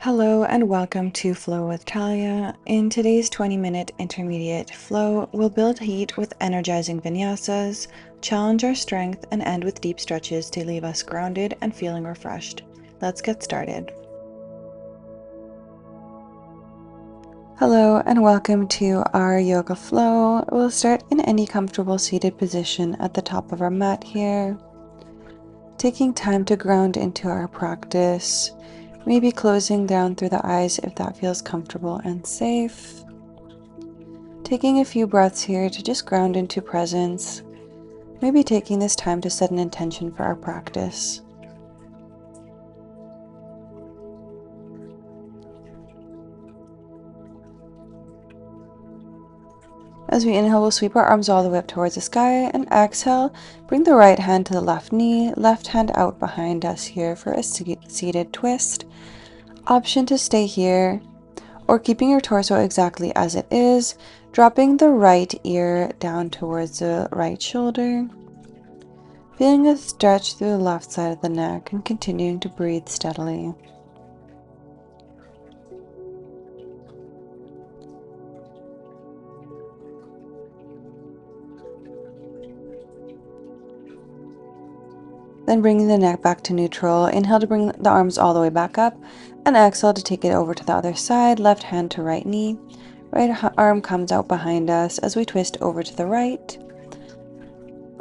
Hello and welcome to Flow with Talia. In today's 20-minute intermediate flow, we'll build heat with energizing vinyasas, challenge our strength, and end with deep stretches to leave us grounded and feeling refreshed. Let's get started. Hello and welcome to our yoga flow. We'll start in any comfortable seated position at the top of our mat here, taking time to ground into our practice. Maybe closing down through the eyes if that feels comfortable and safe. Taking a few breaths here to just ground into presence. Maybe taking this time to set an intention for our practice. As we inhale, we'll sweep our arms all the way up towards the sky, and exhale, bring the right hand to the left knee, left hand out behind us here for a seated twist. Option to stay here, or keeping your torso exactly as it is, dropping the right ear down towards the right shoulder, feeling a stretch through the left side of the neck and continuing to breathe steadily. Then bringing the neck back to neutral, inhale to bring the arms all the way back up, and exhale to take it over to the other side, left hand to right knee. Right arm comes out behind us as we twist over to the right.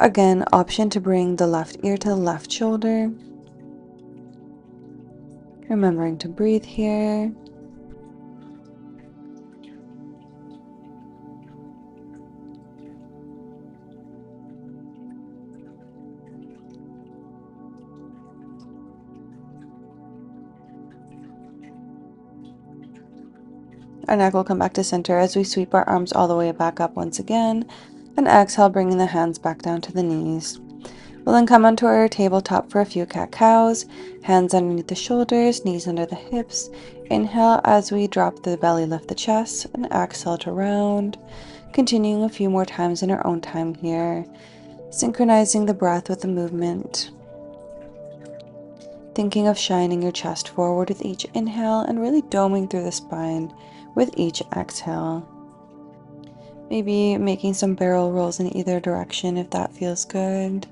Again, option to bring the left ear to the left shoulder. Remembering to breathe here. Our neck will come back to center as we sweep our arms all the way back up once again, and exhale, bringing the hands back down to the knees. We'll then come onto our tabletop for a few cat-cows, hands underneath the shoulders, knees under the hips. Inhale as we drop the belly, lift the chest, and exhale to round. Continuing a few more times in our own time here, synchronizing the breath with the movement. Thinking of shining your chest forward with each inhale and really doming through the spine with each exhale. Maybe making some barrel rolls in either direction if that feels good.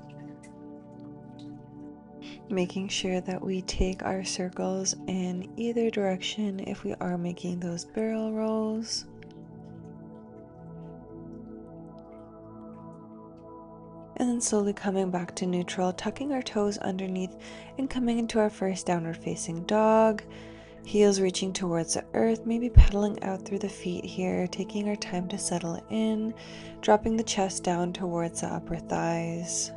Making sure that we take our circles in either direction if we are making those barrel rolls. And then slowly coming back to neutral, tucking our toes underneath and coming into our first downward facing dog. Heels reaching towards the earth, maybe pedaling out through the feet here, taking our time to settle in, dropping the chest down towards the upper thighs.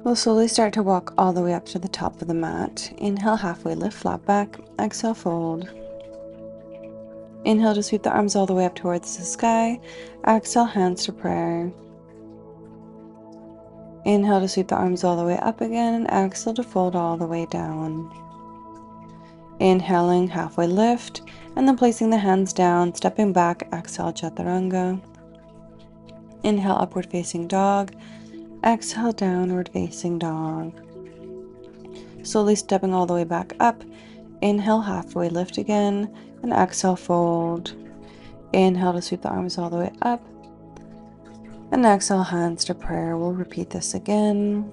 We'll slowly start to walk all the way up to the top of the mat. Inhale, halfway lift, flat back. Exhale, fold. Inhale to sweep the arms all the way up towards the sky. Exhale, hands to prayer. Inhale to sweep the arms all the way up again, and exhale to fold all the way down. Inhaling, halfway lift, and then placing the hands down, stepping back, exhale, chaturanga. Inhale, upward facing dog. Exhale, downward facing dog. Slowly stepping all the way back up. Inhale, halfway lift again, and exhale, fold. Inhale to sweep the arms all the way up. And exhale, hands to prayer. We'll repeat this again.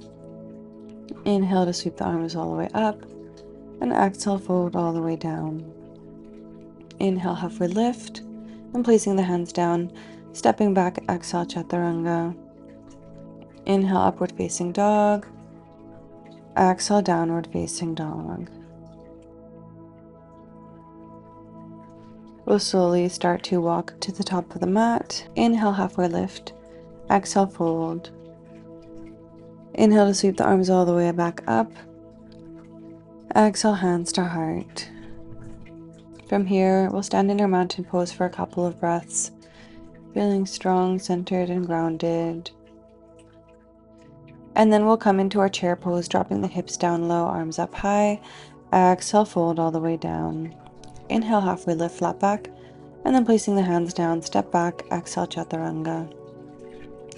Inhale to sweep the arms all the way up. And exhale, fold all the way down. Inhale, halfway lift. And placing the hands down, stepping back, exhale, chaturanga. Inhale, upward facing dog. Exhale, downward facing dog. We'll slowly start to walk to the top of the mat. Inhale, halfway lift. Exhale, fold. Inhale to sweep the arms all the way back up. Exhale, hands to heart. From here, we'll stand in our mountain pose for a couple of breaths, feeling strong, centered, and grounded. And then we'll come into our chair pose, dropping the hips down low, arms up high. Exhale, fold all the way down. Inhale, halfway lift, flat back, and then placing the hands down, step back, exhale, chaturanga.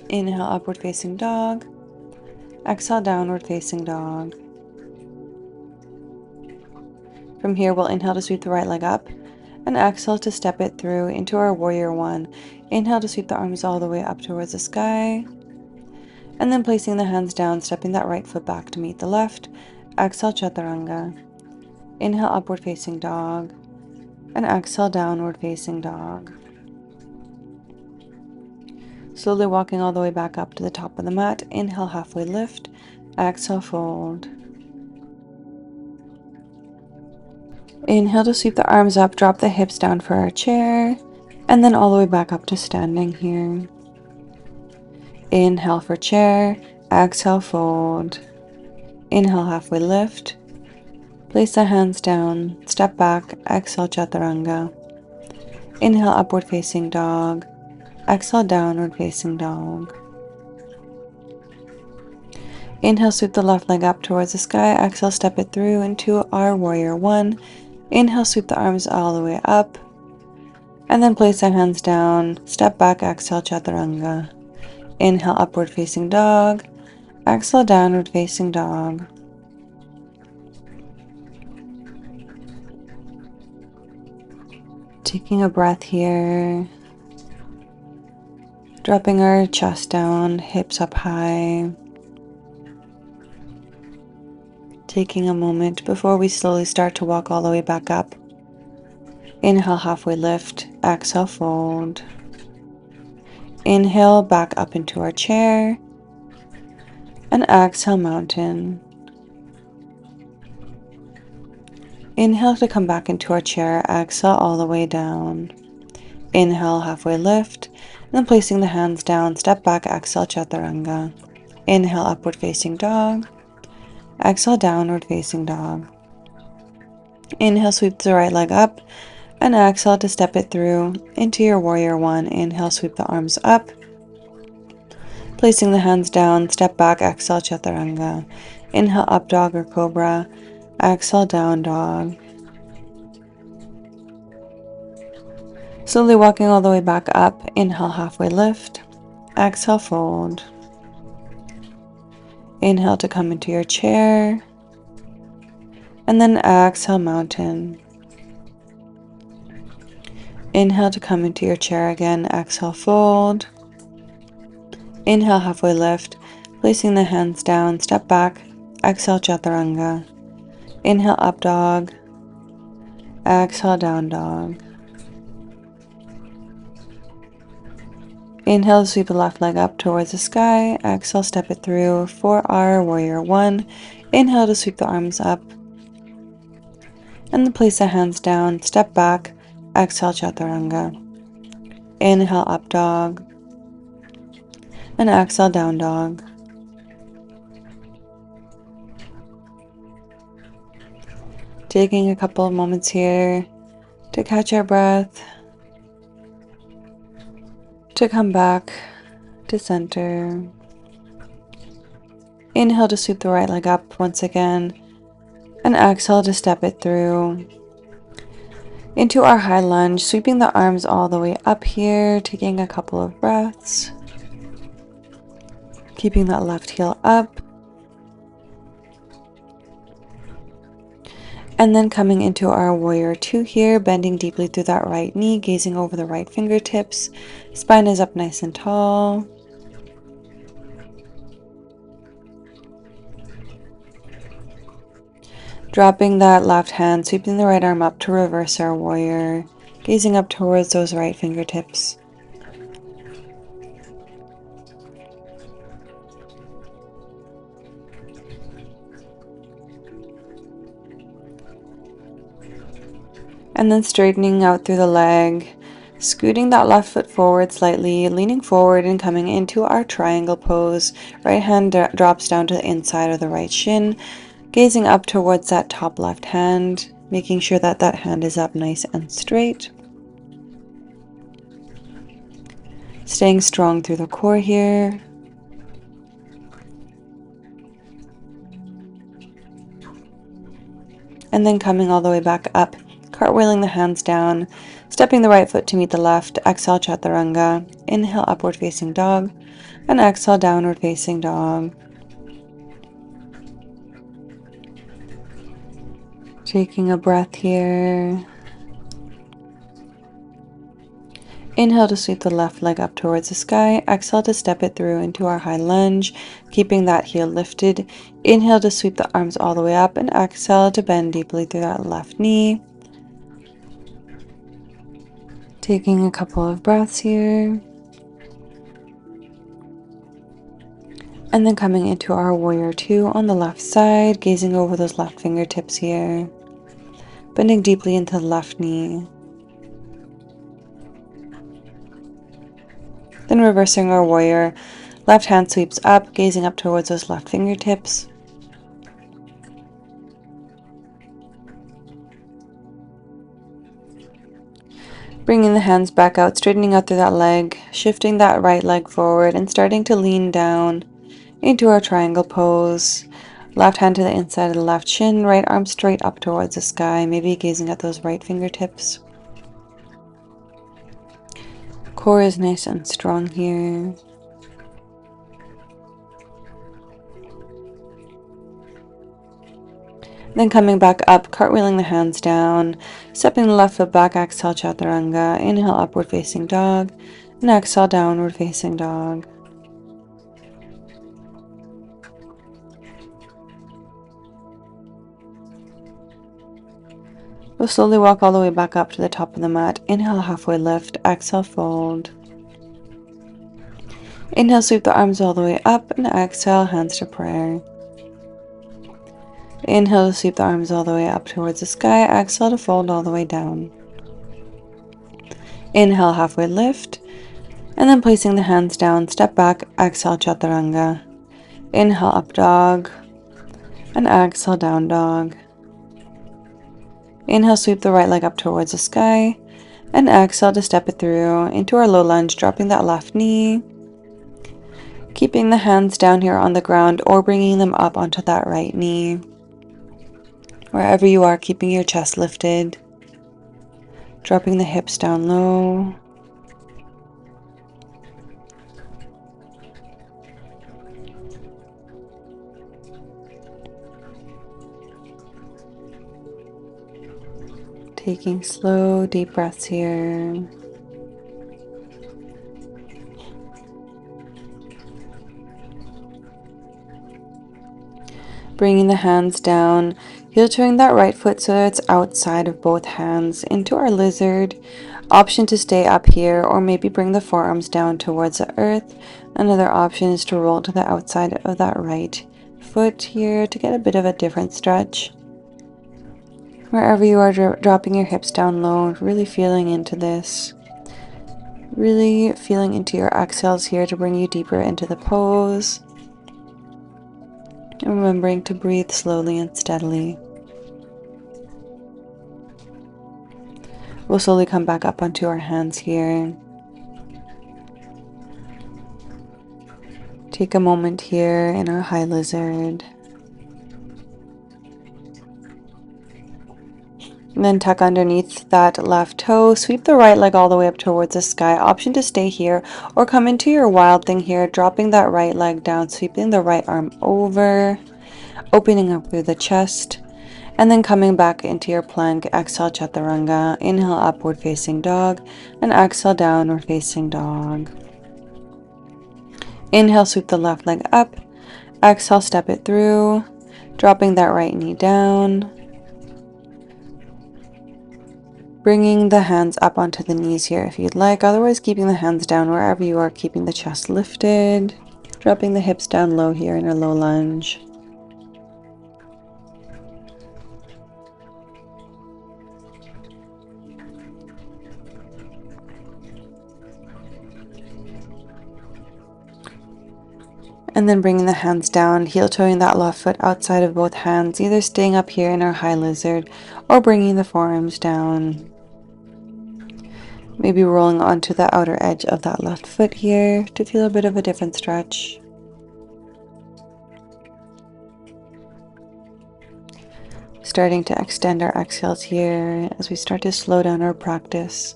Inhale, upward facing dog. Exhale, downward facing dog. From here, we'll inhale to sweep the right leg up and exhale to step it through into our warrior one. Inhale to sweep the arms all the way up towards the sky, and then placing the hands down, stepping that right foot back to meet the left. Exhale, chaturanga. Inhale, upward facing dog, and exhale, downward facing dog. Slowly walking all the way back up to the top of the mat. Inhale, halfway lift. Exhale, fold. Inhale to sweep the arms up, drop the hips down for our chair, and then all the way back up to standing here. Inhale for chair, exhale, fold. Inhale, halfway lift. Place the hands down, step back, exhale, chaturanga. Inhale, upward facing dog. Exhale, downward facing dog. Inhale, sweep the left leg up towards the sky. Exhale, step it through into our warrior one. Inhale, sweep the arms all the way up. And then place the hands down, step back, exhale, chaturanga. Inhale, upward facing dog. Exhale, downward facing dog. Taking a breath here. Dropping our chest down, hips up high. Taking a moment before we slowly start to walk all the way back up. Inhale, halfway lift. Exhale, fold. Inhale, back up into our chair. And exhale, mountain. Inhale to come back into our chair. Exhale all the way down. Inhale, halfway lift. And then placing the hands down, step back, exhale, chaturanga. Inhale, upward facing dog. Exhale, downward facing dog. Inhale, sweep the right leg up. And exhale to step it through into your warrior one. Inhale, sweep the arms up. Placing the hands down, step back, exhale, chaturanga. Inhale, up dog or cobra. Exhale, down dog. Slowly walking all the way back up. Inhale, halfway lift. Exhale, fold. Inhale to come into your chair. And then exhale, mountain. Inhale to come into your chair again. Exhale, fold. Inhale, halfway lift. Placing the hands down, step back. Exhale, chaturanga. Inhale, up dog. Exhale, down dog. Inhale, sweep the left leg up towards the sky. Exhale, step it through for our warrior one. Inhale to sweep the arms up. And then place the hands down, step back. Exhale, chaturanga. Inhale, up dog. And exhale, down dog. Taking a couple of moments here to catch our breath, to come back to center. Inhale to sweep the right leg up once again, and exhale to step it through into our high lunge, sweeping the arms all the way up here, taking a couple of breaths, keeping that left heel up. And then coming into our warrior two here, bending deeply through that right knee, gazing over the right fingertips. Spine is up nice and tall. Dropping that left hand, sweeping the right arm up to reverse our warrior, gazing up towards those right fingertips. And then straightening out through the leg, scooting that left foot forward slightly, leaning forward and coming into our triangle pose. Right hand drops down to the inside of the right shin, gazing up towards that top left hand, making sure that that hand is up nice and straight. Staying strong through the core here. And then coming all the way back up, cartwheeling the hands down, stepping the right foot to meet the left. Exhale, chaturanga. Inhale, upward facing dog, and exhale, downward facing dog. Taking a breath here. Inhale to sweep the left leg up towards the sky. Exhale to step it through into our high lunge, keeping that heel lifted. Inhale to sweep the arms all the way up, and exhale to bend deeply through that left knee. Taking a couple of breaths here. And then coming into our warrior two on the left side, gazing over those left fingertips here. Bending deeply into the left knee. Then reversing our warrior, left hand sweeps up, gazing up towards those left fingertips. Bringing the hands back out, straightening out through that leg, shifting that right leg forward and starting to lean down into our triangle pose. Left hand to the inside of the left shin, right arm straight up towards the sky, maybe gazing at those right fingertips. Core is nice and strong here. Then coming back up, cartwheeling the hands down, stepping the left foot back, exhale chaturanga, inhale upward facing dog, and exhale downward facing dog. We'll slowly walk all the way back up to the top of the mat. Inhale, halfway lift, exhale, fold. Inhale, sweep the arms all the way up, and exhale, hands to prayer. Inhale to sweep the arms all the way up towards the sky. Exhale to fold all the way down. Inhale, halfway lift. And then placing the hands down, step back, exhale, chaturanga. Inhale, up dog. And exhale, down dog. Inhale, sweep the right leg up towards the sky. And exhale to step it through into our low lunge, dropping that left knee. Keeping the hands down here on the ground or bringing them up onto that right knee. Wherever you are, keeping your chest lifted. Dropping the hips down low. Taking slow, deep breaths here. Bringing the hands down, heel turning that right foot so that it's outside of both hands into our lizard. Option to stay up here or maybe bring the forearms down towards the earth. Another option is to roll to the outside of that right foot here to get a bit of a different stretch. Wherever you are, dropping your hips down low, really feeling into this. Really feeling into your exhales here to bring you deeper into the pose. And remembering to breathe slowly and steadily. We'll slowly come back up onto our hands here. Take a moment here in our high lizard. And then tuck underneath that left toe. Sweep the right leg all the way up towards the sky. Option to stay here or come into your wild thing here. Dropping that right leg down. Sweeping the right arm over. Opening up through the chest. And then coming back into your plank. Exhale chaturanga. Inhale upward facing dog. And exhale downward facing dog. Inhale, sweep the left leg up. Exhale, step it through. Dropping that right knee down. Bringing the hands up onto the knees here if you'd like. Otherwise, keeping the hands down wherever you are, keeping the chest lifted. Dropping the hips down low here in a low lunge. And then bringing the hands down, heel toeing that left foot outside of both hands, either staying up here in our high lizard or bringing the forearms down. Maybe rolling onto the outer edge of that left foot here to feel a bit of a different stretch. Starting to extend our exhales here as we start to slow down our practice.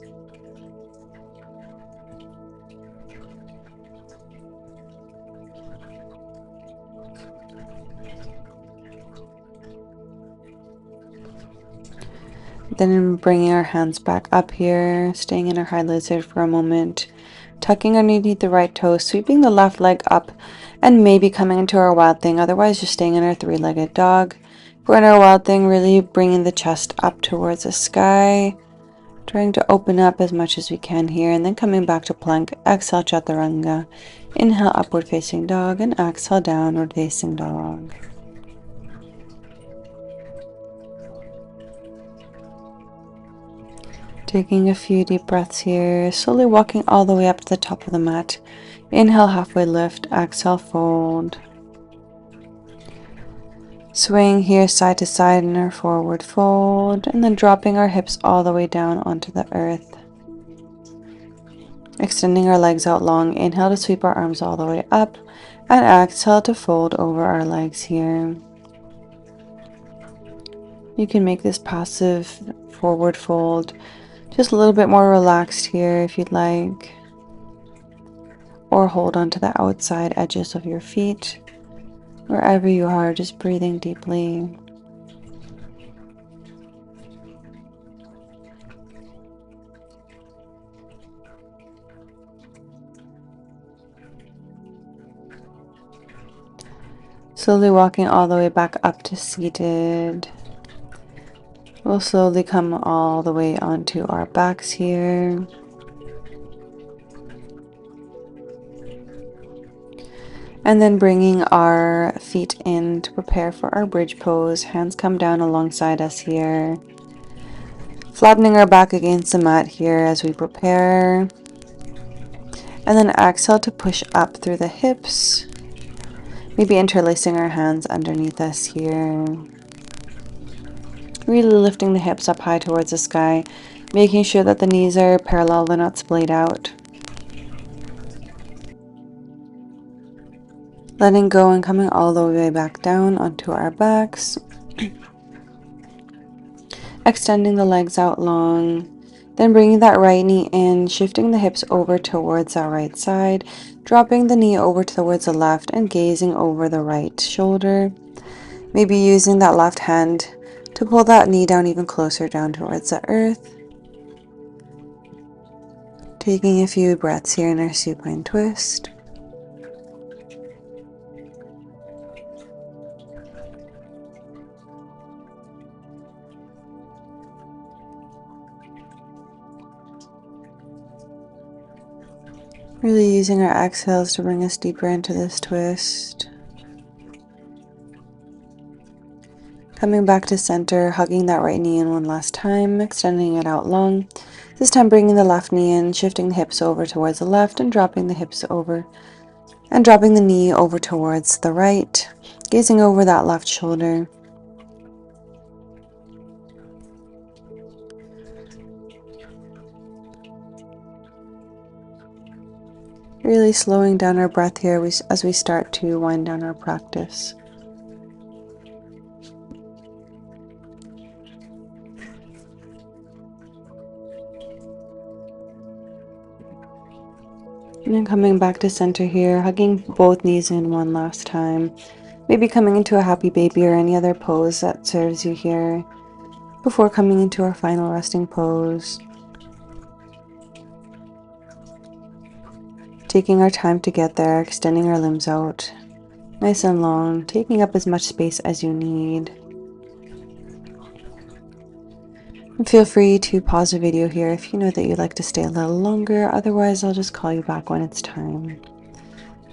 Then bringing our hands back up here, staying in our high lizard for a moment, tucking underneath the right toe, sweeping the left leg up, and maybe coming into our wild thing. Otherwise, just staying in our three-legged dog. If we're in our wild thing, really bringing the chest up towards the sky, trying to open up as much as we can here, and then coming back to plank. Exhale, chaturanga. Inhale, upward facing dog, and exhale, downward facing dog. Taking a few deep breaths here, slowly walking all the way up to the top of the mat. Inhale, halfway lift, exhale, fold. Swaying here side to side in our forward fold, and then dropping our hips all the way down onto the earth. Extending our legs out long. Inhale to sweep our arms all the way up, and exhale to fold over our legs here. You can make this passive forward fold just a little bit more relaxed here if you'd like, or hold on to the outside edges of your feet. Wherever you are, just breathing deeply. Slowly walking all the way back up to seated. We'll slowly come all the way onto our backs here. And then bringing our feet in to prepare for our bridge pose. Hands come down alongside us here. Flattening our back against the mat here as we prepare. And then exhale to push up through the hips. Maybe interlacing our hands underneath us here. Really lifting the hips up high towards the sky. Making sure that the knees are parallel, they're not splayed out. Letting go and coming all the way back down onto our backs. Extending the legs out long. Then bringing that right knee in, shifting the hips over towards our right side. Dropping the knee over towards the left and gazing over the right shoulder. Maybe using that left hand to pull that knee down even closer down towards the earth. Taking a few breaths here in our supine twist. Really using our exhales to bring us deeper into this twist. Coming back to center, hugging that right knee in one last time, extending it out long. This time bringing the left knee in, shifting the hips over towards the left and dropping the hips over. And dropping the knee over towards the right, gazing over that left shoulder. Really slowing down our breath here as we start to wind down our practice. And then coming back to center here, hugging both knees in one last time. Maybe coming into a happy baby or any other pose that serves you here before coming into our final resting pose. Taking our time to get there, extending our limbs out nice and long, taking up as much space as you need. And feel free to pause the video here if you know that you'd like to stay a little longer. Otherwise, I'll just call you back when it's time.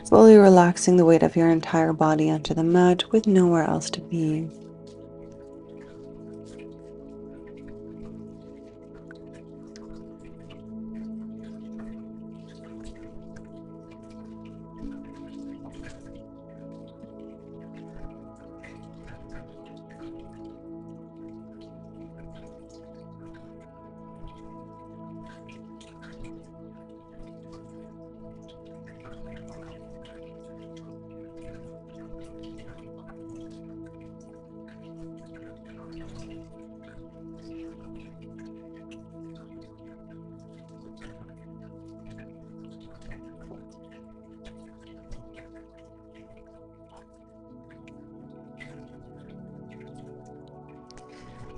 Fully relaxing the weight of your entire body onto the mat with nowhere else to be.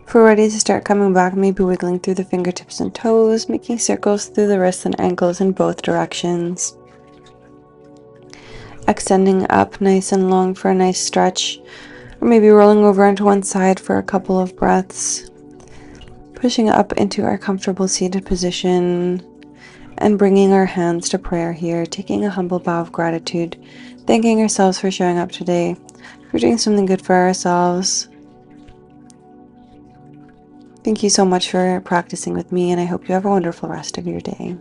If we're ready to start coming back, maybe wiggling through the fingertips and toes, making circles through the wrists and ankles in both directions. Extending up nice and long for a nice stretch, or maybe rolling over onto one side for a couple of breaths. Pushing up into our comfortable seated position and bringing our hands to prayer here, taking a humble bow of gratitude, thanking ourselves for showing up today, for doing something good for ourselves. Thank you so much for practicing with me, and I hope you have a wonderful rest of your day.